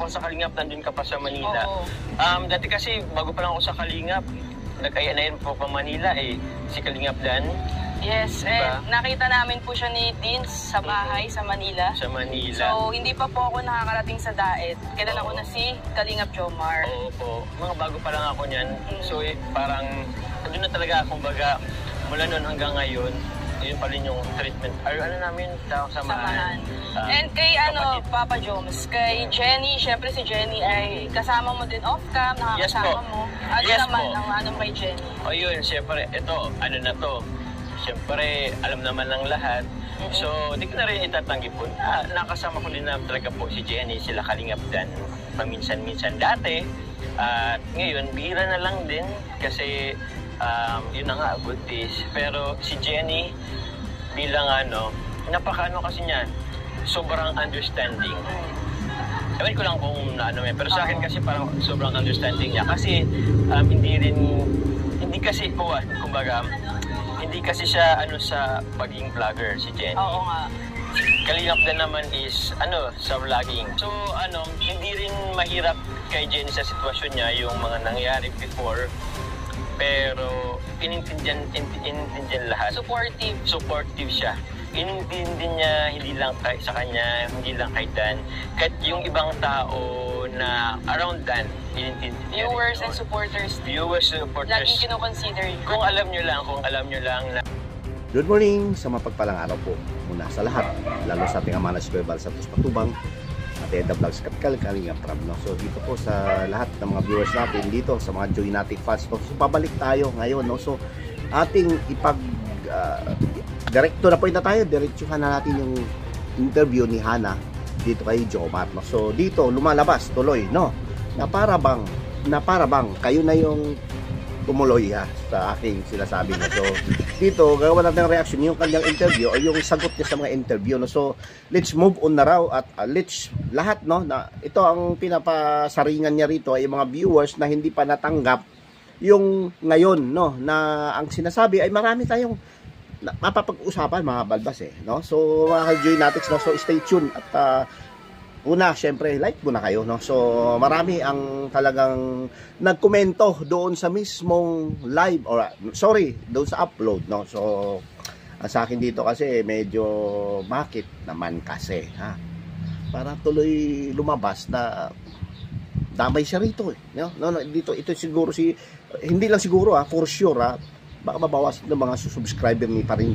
ako sa Kalingap, nandun ka pa sa Manila. Oo. Dati kasi, bago pa lang ako sa Kalingap, nag-ayanayan po pa Manila si Kalingap Dan. Yes, Diba? nakita namin po siya ni Deans sa bahay sa Manila. Sa Manila. So, hindi pa po ako nakakarating sa Daet. Kailan ako na si Kalingap Jomar. Oo po. Mga bago pa lang ako niyan. So, parang, doon na talaga akong baga, mula noon hanggang ngayon, yun pa rin yung treatment. Ano namin, samahan. And kay Papa Joms, kay Jenny, syempre si Jenny ay kasama mo din off-cam, nakakasama mo. Ano naman ang ano kay Jenny? O yun, syempre, ito, ano na to. Siyempre, alam naman ng lahat. So, di ko na rin itatanggi po na nakasama ko din na talaga po si Jenny, sila Kalingap Dan, paminsan-minsan dati. At ngayon, bihira na lang din kasi yun na nga, good days. Pero si Jenny, bilang napaka kasi niya, sobrang understanding. Ewan ko lang kung pero sa akin kasi parang sobrang understanding niya. Kasi hindi kasi kumbaga, hindi kasi siya sa pagiging vlogger si Jenny. Oo nga. Kalingap din naman is sa vlogging. So hindi rin mahirap kay Jenny sa sitwasyon niya yung mga nangyari before. Pero inintindihan lahat. Supportive siya. Inintindihan niya hindi lang sa kanya, hindi lang kay Dan. Kahit yung ibang tao na around Dan, inintindihan. Viewers and supporters. Laging kinoconsider yun. Kung alam nyo lang na... Good morning sa mapagpalang araw po muna sa lahat, lalo sa ating ama na si Kuya Bal Santos Patubang at Edda Vlogs Kapital Kalingap Rab, no? So dito po sa lahat ng mga viewers natin dito, sa mga Joynatic fans, no? So pabalik tayo ngayon, no? So ating direkto na po na tayo, diretsuhan na natin yung interview ni Hana dito kay Jomar, no? So dito lumalabas tuloy, no? Na para bang kayo na yung tumuloy sa aking sinasabi, no? So dito gagawa natin ng reaction yung kanyang interview o yung sagot niya sa mga interview, no? So let's move on na raw at let's lahat, no, na ito ang pinapasaringan niya rito ay yung mga viewers na hindi pa natanggap yung ngayon, no, na ang sinasabi ay marami tayong mapapag-usapan mga balbas, no? So mga Joynatics, no, so stay tuned at una, syempre, like muna kayo, no? So, marami ang talagang nagkomento doon sa mismong live, or doon sa upload, no? So, sa akin dito kasi, medyo, bakit naman kasi, para tuloy lumabas na damay siya rito, no? Dito, ito siguro hindi lang siguro, for sure, baka mabawas ng mga subscriber ni Parin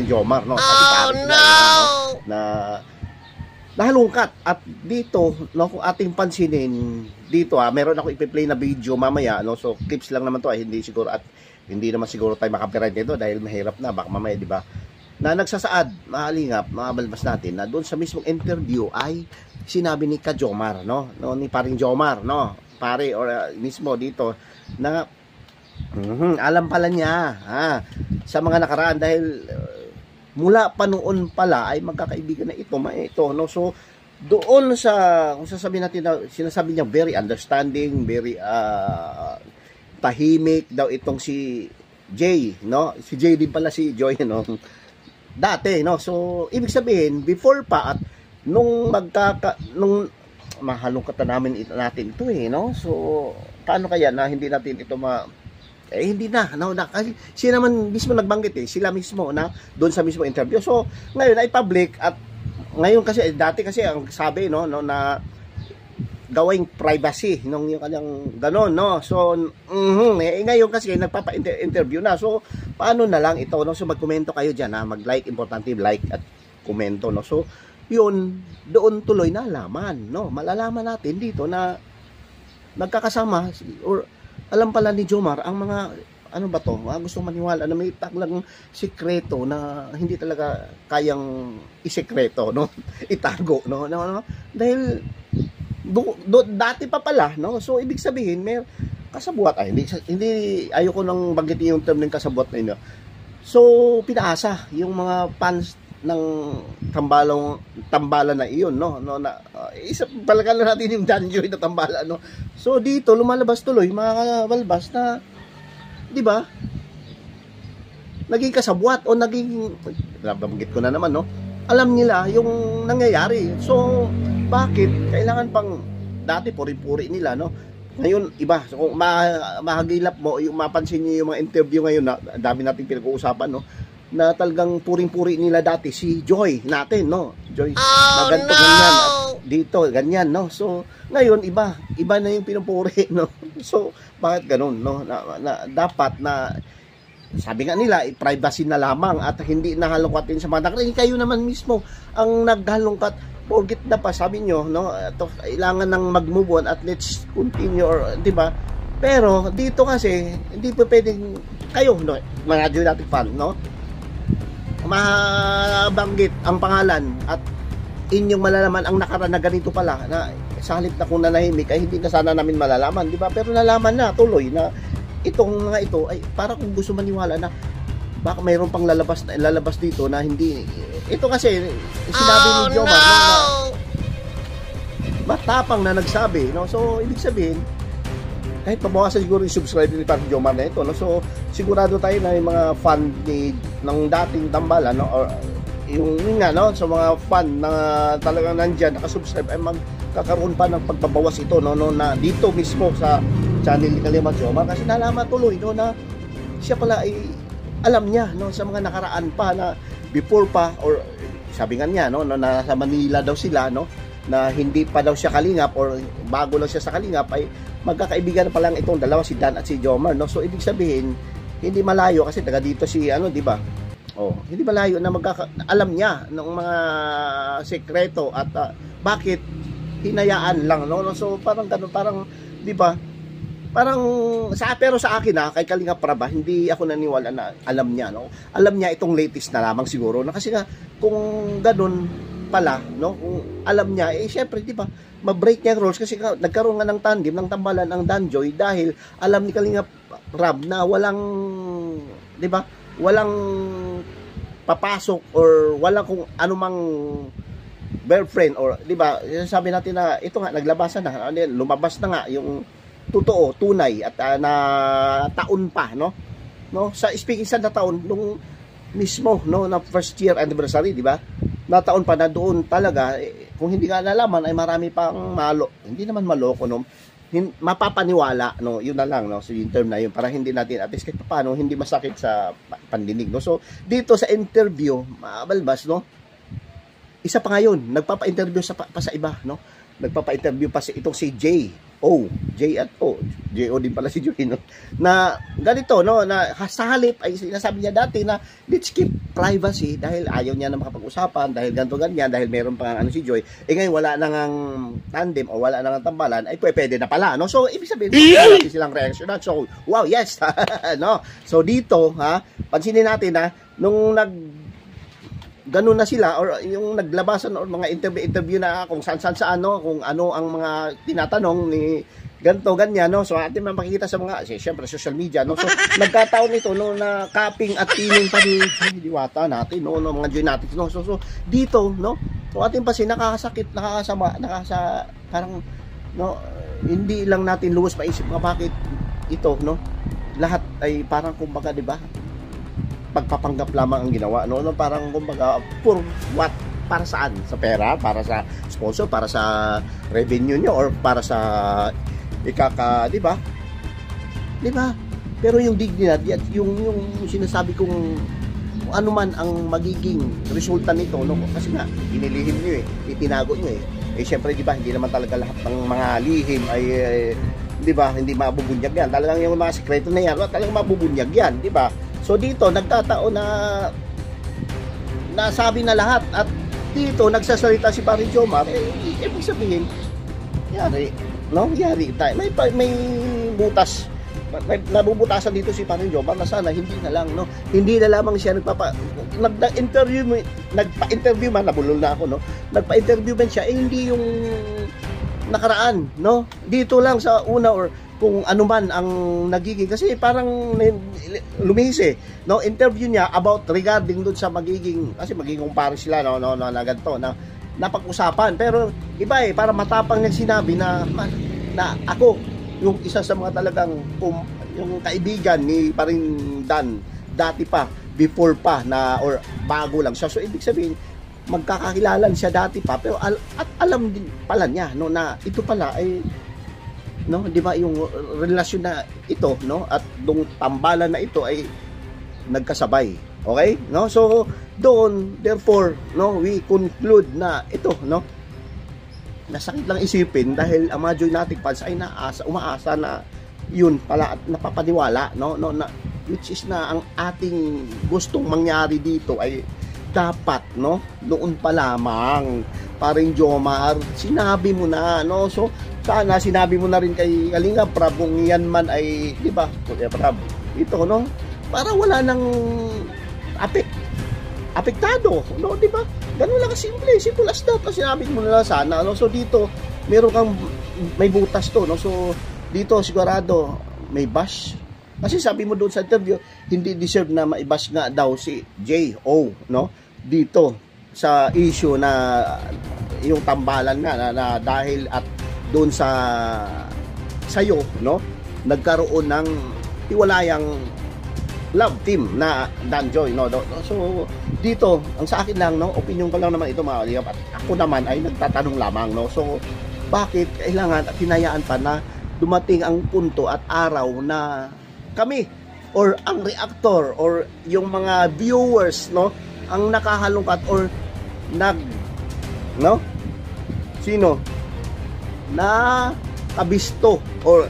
Jomar, no? Oh, no! Na nahalungkat. At dito, no, kung ating pansinin dito, meron ako ipi-play na video mamaya, no? So clips lang naman to, hindi naman siguro tayo makapiright nito dahil mahirap na, baka mamaya, di ba? Na nagsasaad, mahalingap, mga balbas natin, na doon sa mismong interview ay sinabi ni Jomar, no, ni Paring Jomar, no, pare, or mismo dito na alam pala niya sa mga nakaraan dahil mula pa noon pala ay magkakaibigan na ito, no? So doon kung sasabihin natin na sinasabi niya very understanding, very tahimik daw itong si Jay, no? Si Jay din pala si Joy, no? Dati, no? So ibig sabihin before pa at nung mahalungkat na natin ito, no? So paano kaya na hindi natin ito hindi na, kasi sila naman mismo nagbanggit, sila mismo na doon sa mismo interview. So ngayon ay public, at ngayon kasi dati kasi ang sabi, no, na gawing privacy nung yung kanyang ganon, no. So ngayon kasi nagpapa-interview na. So paano na lang ito, no? So magkomento kayo diyan, mag-like, importante like at komento, no. So yun, doon tuloy na laman, no. Malalaman natin dito na nagkakasama or alam pala ni Jomar ang mga gusto maniwala na may taklang sikreto na hindi talaga kayang isekreto, no? Itago, no? Dahil dati pa pala, no? So ibig sabihin may kasabwat, hindi ayoko nang banggitin yung term ng kasabwat na yun. So pinaasa yung mga fans ng tambalan na iyon, no, isa palagan na natin yung Danjoy na tambalan, no. So dito lumalabas tuloy mga balbas na, di ba, naging kasabwat o naging, nabanggit ko na naman, no, alam nila yung nangyayari. So bakit kailangan pang dati puri-puri nila, no? Ngayon, iba. So, kung mahagilap mo, yung mapansin niyo yung mga interview ngayon, na dami nating pinag-uusapan, no? Na talagang puring-puri nila dati, si Joy natin, no? Joy, na ganito, ganyan, at dito, ganyan, no? So, ngayon, iba na yung pinupuri, no? So, bakit ganun, no? Dapat na, sabi nga nila, privacy na lamang at hindi nahalungkatin sa mga nakikinig. Kayo naman mismo ang naghalungkat. Forget na pa, sabi nyo, no? Ito, kailangan nang mag-move on at let's continue, or, di ba? Pero, dito kasi, hindi pa pwedeng, kayo, no? Mga Geonatic fan, no? Mabanggit ang pangalan at inyong malalaman ang nakaraan na ganito pala, na sa halip na kung nanahimik, ay hindi na sana namin malalaman, di ba? Pero nalaman na, tuloy, na itong mga ito, ay para kung gusto maniwala na, baka mayroon pang lalabas dito na hindi. Ito kasi sinabi ni Jomar, no, na matapang na nagsabi, no? So ibig sabihin, kahit mabawasan siguro yung subscriber ni Parang Jomar na ito, no? So sigurado tayo na yung mga fan ng dating Tambalan, no? Or yung nga, no? So mga fan na talagang nandyan nakasubscribe ay magkakaroon pa ng pagbabawas ito, no? Na dito mismo sa channel ni Kalimang Jomar, kasi nalaman tuloy, no, na siya pala ay alam niya, no, sa mga nakaraan pa na before pa, or sabi nga niya, no, na nasa Manila daw sila, no, na hindi pa daw siya kalingap or bago lang siya sa kalingap, ay magkakaibigan pa lang itong dalawa, si Dan at si Jomar, no. So ibig sabihin hindi malayo kasi taga dito si ano, di ba? Oh, hindi malayo na alam niya ng mga sekreto at bakit hinayaan lang, no. So parang ganun, parang di ba? Pero sa akin kay Kalinga Prab, hindi ako naniwala na alam niya, no? Alam niya itong latest na lamang siguro, na kasi nga kung ganun pala, no? Kung alam niya, syempre, di ba, ma-break niya ang rules kasi nagkaroon nga ng tandem ng Tambalan ang Danjoy dahil alam ni Kalinga Prab na walang, di ba, walang papasok or walang kung anumang girlfriend or, di ba, sabi natin na ito nga naglabasan na, lumabas na nga yung totoo, tunay at na taon pa, no? Sa speaking sa taon nung mismo, no, na first year anniversary, di ba? Na taon pa na doon talaga, kung hindi nga nalaman ay marami pang hindi naman maloko, no? Mapapaniwala, no? Yun na lang, no? So yung term na yun, para hindi natin at least kahit paano hindi masakit sa pandinig, no? So dito sa interview, mabalbas, no? Isa pa ngayon, nagpapa-interview pa sa iba, no? Nagpapa-interview pa itong si J.O. J.O. din pala si Joy, no? Na ganito, no? Na sa halip ay sinasabi niya dati na let's keep privacy dahil ayaw niya na makapag-usapan, dahil ganito ganyan, dahil meron pang ano si Joy. Ngayon wala na ngang tandem o wala na ngang Tambalan, ay pwede na pala, no? So ibig sabihin, natin silang reaction. So wow, yes. No? So dito, pansinin natin na nung ganun na sila or yung naglabasan or mga interview na kung saan ano, kung ano ang mga tinatanong ni ganto ganyan, no. So atin man makikita sa mga syempre social media, no. So nagkataon nito, no, na copying at pining pa ni Diwata natin, no, mga Geonatics, no. So dito, no, so atin pa nakakasakit, nakakasama, parang, no, hindi lang natin luwas maisip nga bakit ito, no, lahat ay parang kumbaga, di ba, pagpapanggap lamang ang ginawa, no? Parang kumbaga for what? Para saan? Sa pera? Para sa sponsor? Para sa revenue nyo? Or para sa di ba? Di ba? Pero yung dignidad at yung sinasabi kong ano man ang magiging resulta nito, no? Kasi nga inilihim nyo itinago nyo syempre, di ba, hindi naman talaga lahat ng mga lihim ay di ba, hindi mabubunyag yan. Talagang yung mga sekreto na yan, talagang mabubunyag yan, di ba? So dito nagkataon na nasabi na lahat at dito nagsasalita si Parang Jomar, ibig sabihin yari, no? Yari tayo. May butas. May nabubutasan dito si Parang Jomar na sana hindi na lang, no? Hindi na lamang siya nagpa-interview man, nabulol na ako, no? Nagpa-interview man siya, hindi yung nakaraan, no? Dito lang sa una or kung ano man ang nagiging, kasi parang lumihis no, interview niya about regarding doon sa magiging, kasi magiging kumpare sila, no, na ganito, na napag-usapan, pero iba para matapang niya sinabi na ako yung isa sa mga talagang yung kaibigan ni Paring Dan dati pa, before pa na or bago lang siya. So ibig sabihin magkakakilalan siya dati pa, pero at alam din pala niya, no, na ito pala ay, no, di ba, yung relasyon na ito, no, at yung tambalan na ito ay nagkasabay. Okay? No? So, doon, therefore, no, we conclude na ito, no, nasakit lang isipin dahil ang mga Joynatic fans ay umaasa na yun pala at napapaniwala, no, na which is na ang ating gustong mangyari dito ay dapat, no, noon pa lamang, paring Jomar, sinabi mo na, no, so sana sinabi mo na rin kay Kalinga Prab kung yan man ay, di ba, Kuya Prab, ito, no, para wala nang apektado, no, di ba? Ganun lang simple as that. Sinabi mo na lang sana, no, so dito meron kang may butas to, no, so dito sigurado may bash. Kasi sabi mo doon sa interview, hindi deserve na maibash nga daw si J.O., no? Dito sa issue na yung tambalan nga na dahil at doon sa sayo, no? Nagkaroon ng hiwalayang love team na Danjoy, no? So dito, ang sa akin lang, no, opinion ko lang naman ito, mga kalingap, at ako naman ay nagtatanong lamang, no? So bakit kailangan at hinayaan pa na dumating ang punto at araw na kami or ang reactor or yung mga viewers, no, ang nakahalungkat or no, sino na kabisto or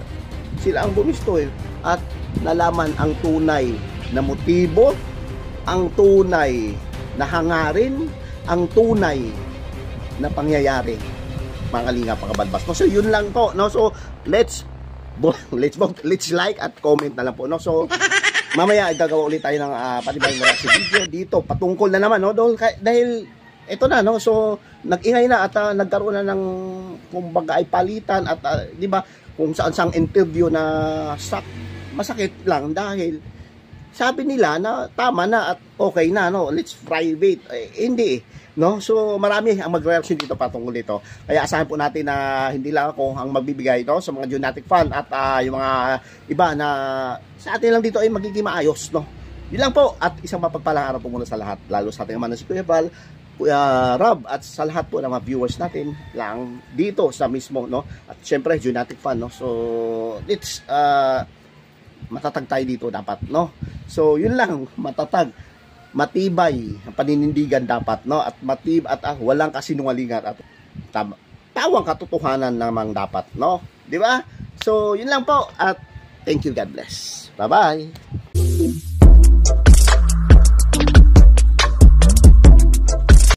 sila ang bumisto at nalaman ang tunay na motibo, ang tunay na hangarin, ang tunay na pangyayari, mga kalingap, mga kabalbas, no? So yun lang po, no? So let's like at comment na lang po, no? So mamaya gagawa ulit tayo ng panibagong reaction video dito patungkol na naman, no, dahil ito na, no, so nag-ingay na at nagkaroon na ng kumbaga ay palitan at di ba kung saan interview na masakit lang dahil sabi nila na tama na at okay na, no, let's private, hindi, no? So marami ang mag-reaction dito patungkol dito, kaya asahan po natin na hindi lang ako ang magbibigay ito sa mga Joynatic fan at yung mga iba na sa atin lang dito ay magiging maayos, no? Yun lang po, at isang mapagpalang araw po muna sa lahat, lalo sa ating ama na si Kuya Val, Kuya Rob, at sa lahat po ng mga viewers natin lang dito sa mismo, no, at syempre Joynatic fan, no? So let's matatag tayo dito dapat, no? So yun lang, matatag, matibay ang paninindigan dapat, no, at walang kasinungalingan at tawang katotohanan namang dapat, no, di ba? So yun lang po, at thank you, God bless, bye bye.